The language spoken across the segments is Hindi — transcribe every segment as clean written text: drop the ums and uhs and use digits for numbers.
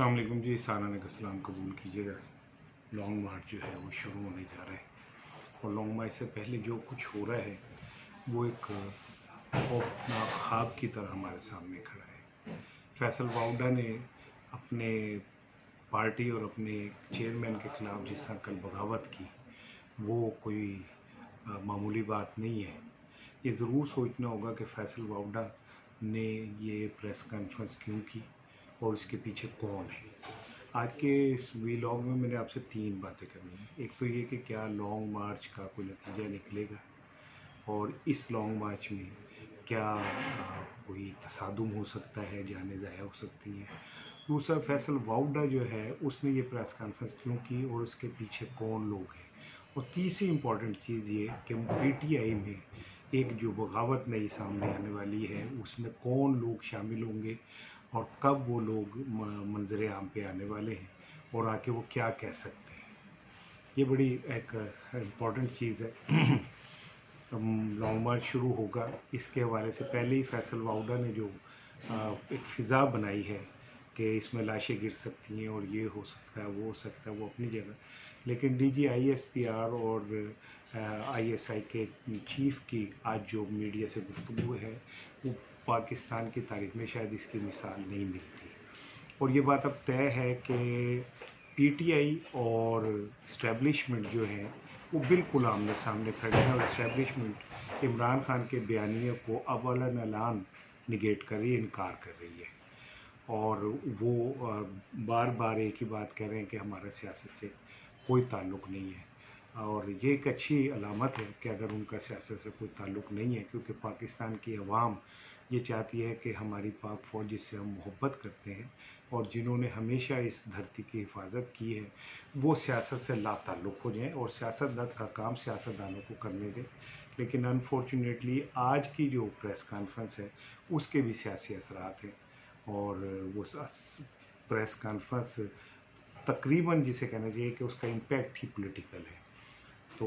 अस्सलाम वालेकुम जी। सालाना का सलाम कबूल कीजिएगा। लॉन्ग मार्च जो है वो शुरू होने जा रहा है और लॉन्ग मार्च से पहले जो कुछ हो रहा है वो एक खौफनाक ख्वाब की तरह हमारे सामने खड़ा है। फैसल वाउडा ने अपने पार्टी और अपने चेयरमैन के ख़िलाफ़ जिस तरह कल बगावत की वो कोई मामूली बात नहीं है। ये ज़रूर सोचना होगा कि फैसल वाउडा ने ये प्रेस कॉन्फ्रेंस क्यों की और इसके पीछे कौन है। आज के इस वीलॉग में मैंने आपसे 3 बातें करनी है। एक तो ये कि क्या लॉन्ग मार्च का कोई नतीजा निकलेगा और इस लॉन्ग मार्च में क्या कोई तसादुम हो सकता है, जानें ज़ाया हो सकती हैं। दूसरा, फैसल वाउडा जो है उसने ये प्रेस कॉन्फ्रेंस क्यों की और उसके पीछे कौन लोग हैं। और तीसरी इम्पॉर्टेंट चीज़ ये कि पीटीआई में एक जो बगावत नई सामने आने वाली है उसमें कौन लोग शामिल होंगे और कब वो लोग मंजर आम पे आने वाले हैं और आके वो क्या कह सकते हैं। ये बड़ी एक इम्पॉर्टेंट चीज़ है। लॉन्ग मार्च शुरू होगा इसके हवाले से पहले ही फैसल वाउडा ने जो एक फ़िज़ा बनाई है कि इसमें लाशें गिर सकती हैं और ये हो सकता है, वो हो सकता है, वो अपनी जगह। लेकिन डीजी आईएसपीआर और आईएसआई के चीफ़ की आज जो मीडिया से गुफ्तगू है वो पाकिस्तान की तारीख में शायद इसकी मिसाल नहीं मिलती। और ये बात अब तय है कि पीटीआई और इस्टेब्लिशमेंट जो है वो बिल्कुल आमने सामने खड़े हैं और इस्टेब्लिशमेंट इमरान खान के बयानिए को अवलन अलान निगेट कर रही है, इनकार कर रही है। और वो बार बार एक ही बात कह रहे हैं कि हमारा सियासत से कोई ताल्लुक़ नहीं है। और ये एक अच्छी अलामत है कि अगर उनका सियासत से कोई ताल्लुक़ नहीं है, क्योंकि पाकिस्तान की अवाम ये चाहती है कि हमारी पाक फ़ौज जिससे हम मोहब्बत करते हैं और जिन्होंने हमेशा इस धरती की हिफाजत की है वो सियासत से लाताल्लुक़ हो जाएं और सियासतदान का काम सियासतदानों को करने दें। लेकिन अनफॉर्चुनेटली आज की जो प्रेस कॉन्फ्रेंस है उसके भी सियासी असरात हैं और वो प्रेस कॉन्फ्रेंस तकरीबन जिसे कहना चाहिए कि उसका इम्पैक्ट ही पॉलिटिकल है। तो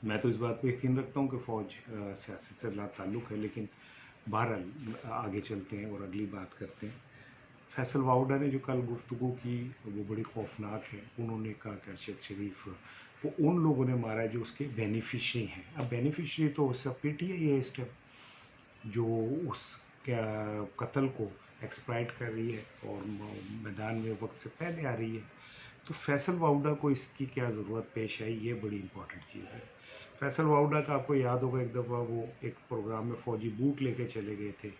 मैं तो इस बात पे यकीन रखता हूँ कि फ़ौज सियासत से लाताल्लुक़ है। लेकिन बहरहाल आगे चलते हैं और अगली बात करते हैं। फैसल वाउडा ने जो कल गुफ्तगू की वो बड़ी खौफनाक है। उन्होंने कहा कि अरशद शरीफ को उन लोगों ने मारा जो उसके बेनिफिशरी हैं। अब बेनिफिशरी तो उसका पीटीआई है इस टाइम जो उस कत्ल को एक्सप्लॉइट कर रही है और मैदान में वक्त से पहले आ रही है। तो फैसल वाउडा को इसकी क्या ज़रूरत पेश आई, ये बड़ी इंपॉर्टेंट चीज़ है। फैसल वाउडा का आपको याद होगा एक दफ़ा वो एक प्रोग्राम में फ़ौजी बूट लेके चले गए थे,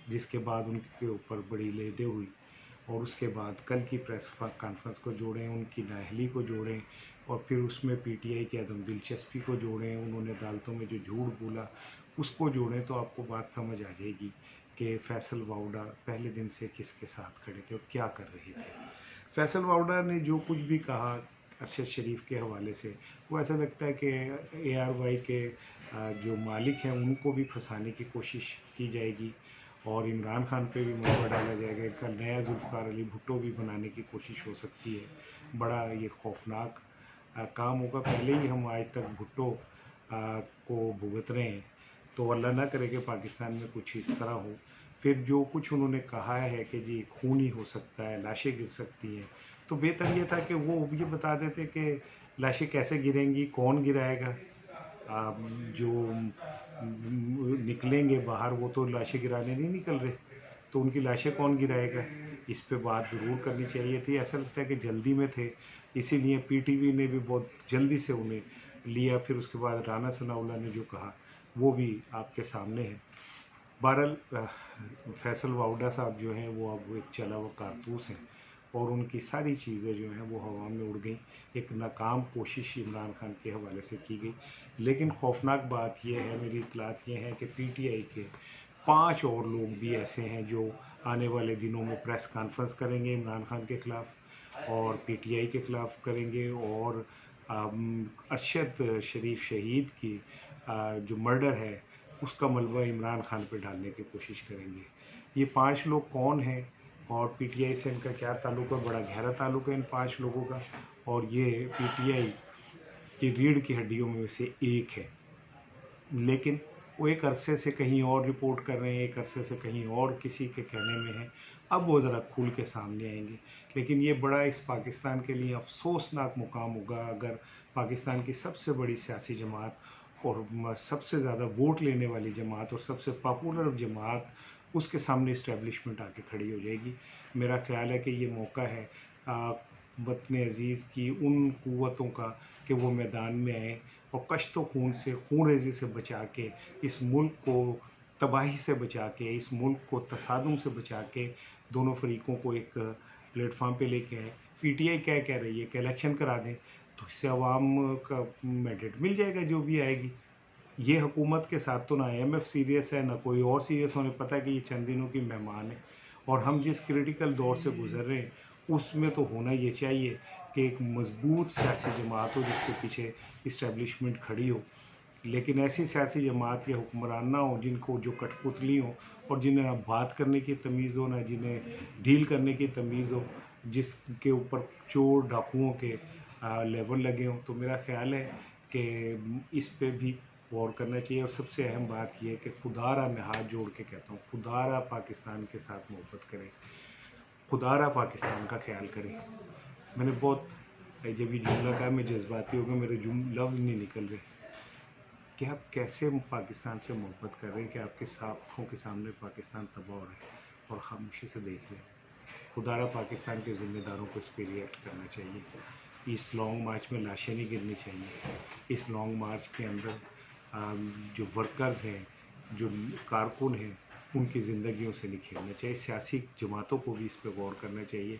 जिसके बाद उनके ऊपर बड़ी लेदे हुई और उसके बाद कल की प्रेस कॉन्फ्रेंस को जोड़ें, उनकी नाअहली को जोड़ें और फिर उसमें पीटीआई की अदम दिलचस्पी को जोड़ें, उन्होंने अदालतों में जो झूठ बोला उसको जोड़ें, तो आपको बात समझ आ जाएगी कि फैसल वाउडा पहले दिन से किसके साथ खड़े थे और क्या कर रहे थे। फैसल वाउडा ने जो कुछ भी कहा अरशद शरीफ के हवाले से वो ऐसा लगता है कि ARY के जो मालिक हैं उनको भी फंसाने की कोशिश की जाएगी और इमरान खान पे भी मुकदमा डाला जाएगा। कल नया जुल्फ़िकार अली भुट्टो भी बनाने की कोशिश हो सकती है। बड़ा ये खौफनाक काम होगा। पहले ही हम आज तक भुट्टो को भुगत रहे हैं, तो अल्लाह ना करे कि पाकिस्तान में कुछ इस तरह हो। फिर जो कुछ उन्होंने कहा है कि जी खून ही हो सकता है, लाशें गिर सकती हैं, तो बेहतर ये था कि वो ये बता देते कि लाशें कैसे गिरेंगी, कौन गिराएगा। जो निकलेंगे बाहर वो तो लाशें गिराने नहीं निकल रहे, तो उनकी लाशें कौन गिराएगा। इस पे बात ज़रूर करनी चाहिए थी। ऐसा लगता है कि जल्दी में थे, इसीलिए पीटीवी ने भी बहुत जल्दी से उन्हें लिया। फिर उसके बाद राना सनाउल्लाह ने जो कहा वो भी आपके सामने है। बहरहाल फैसल वाउडा साहब जो हैं वो अब एक चला हुआ कारतूस हैं और उनकी सारी चीज़ें जो हैं वो हवा में उड़ गई। एक नाकाम कोशिश इमरान खान के हवाले से की गई। लेकिन खौफनाक बात यह है, मेरी इत्तलात ये है कि पीटीआई के 5 और लोग भी ऐसे हैं जो आने वाले दिनों में प्रेस कॉन्फ्रेंस करेंगे इमरान खान के ख़िलाफ़ और पीटीआई के ख़िलाफ़ करेंगे और अरशद शरीफ शहीद की जो मर्डर है उसका मलबा इमरान खान पे डालने की कोशिश करेंगे। ये 5 लोग कौन हैं और पीटीआई से इनका क्या ताल्लुक़ है? बड़ा गहरा ताल्लुक़ है इन 5 लोगों का और ये पीटीआई की रीढ़ की हड्डियों में से एक है। लेकिन वो एक अरसे से कहीं और रिपोर्ट कर रहे हैं, एक अरसे से कहीं और किसी के कहने में है। अब वो ज़रा खुल के सामने आएंगे। लेकिन ये बड़ा इस पाकिस्तान के लिए अफसोसनाक मुकाम होगा अगर पाकिस्तान की सबसे बड़ी सियासी जमात और सबसे ज़्यादा वोट लेने वाली जमात और सबसे पॉपुलर जमात, उसके सामने इस्टेब्लिशमेंट आके खड़ी हो जाएगी। मेरा ख्याल है कि ये मौका है वतन अज़ीज़ की उन क़ुव्वतों का कि वो मैदान में आए और कश्त खून से, खून रेज़ी से बचा के इस मुल्क को तबाही से बचा के, इस मुल्क को तसादुम से बचा के दोनों फरीकों को एक प्लेटफार्म पे लेके आए। पीटीआई क्या कह रही है कि इलेक्शन करा दें, तो इससे अवाम का मैंडेट मिल जाएगा जो भी आएगी। ये हुकूमत के साथ तो ना IMF सीरियस है, ना कोई और सीरियस, होने पता है कि ये चंद दिनों की मेहमान है। और हम जिस क्रिटिकल दौर से गुजर रहे हैं उसमें तो होना ये चाहिए कि एक मजबूत सियासी जमात हो जिसके पीछे इस्टेब्लिशमेंट खड़ी हो। लेकिन ऐसी सियासी जमात या हुक्मरान ना हो जिनको जो कठपुतली हो और जिन्हें ना बात करने की तमीज़ हो, ना जिन्हें डील करने की तमीज़ हो, जिसके ऊपर चोर डाकुओं के लेवल लगे हों। तो मेरा ख्याल है कि इस पे भी गौर करना चाहिए। और सबसे अहम बात यह है कि खुदारा मैं हाथ जोड़ के कहता हूँ, खुदारा पाकिस्तान के साथ मोहब्बत करें, खुदारा पाकिस्तान का ख्याल करें। मैंने बहुत जब ये जुमला कहा मैं जज्बाती हो गया, मेरे लफ्ज़ नहीं निकल रहे कि आप कैसे पाकिस्तान से मोहब्बत कर रहे हैं कि आपके आँखों के सामने पाकिस्तान तबाह हो रहा है और खामोशी से देख रहे हैं। खुदारा पाकिस्तान के ज़िम्मेदारों को इस पर रिएक्ट करना चाहिए। इस लॉन्ग मार्च में लाशें नहीं गिरनी चाहिए। इस लॉन्ग मार्च के अंदर जो वर्कर्स हैं, जो कारकुन हैं, उनकी ज़िंदगियों से नहीं खेलना चाहिए। सियासी जमातों को भी इस पर गौर करना चाहिए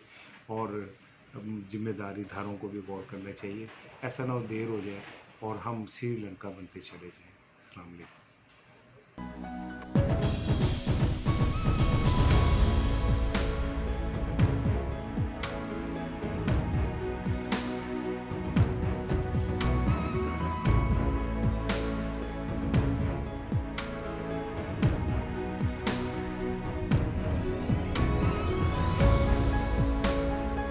और ज़िम्मेदारी धारों को भी गौर करना चाहिए। ऐसा ना हो देर हो जाए और हम श्रीलंका बनते चले जाएं। अस्सलाम वालेकुम।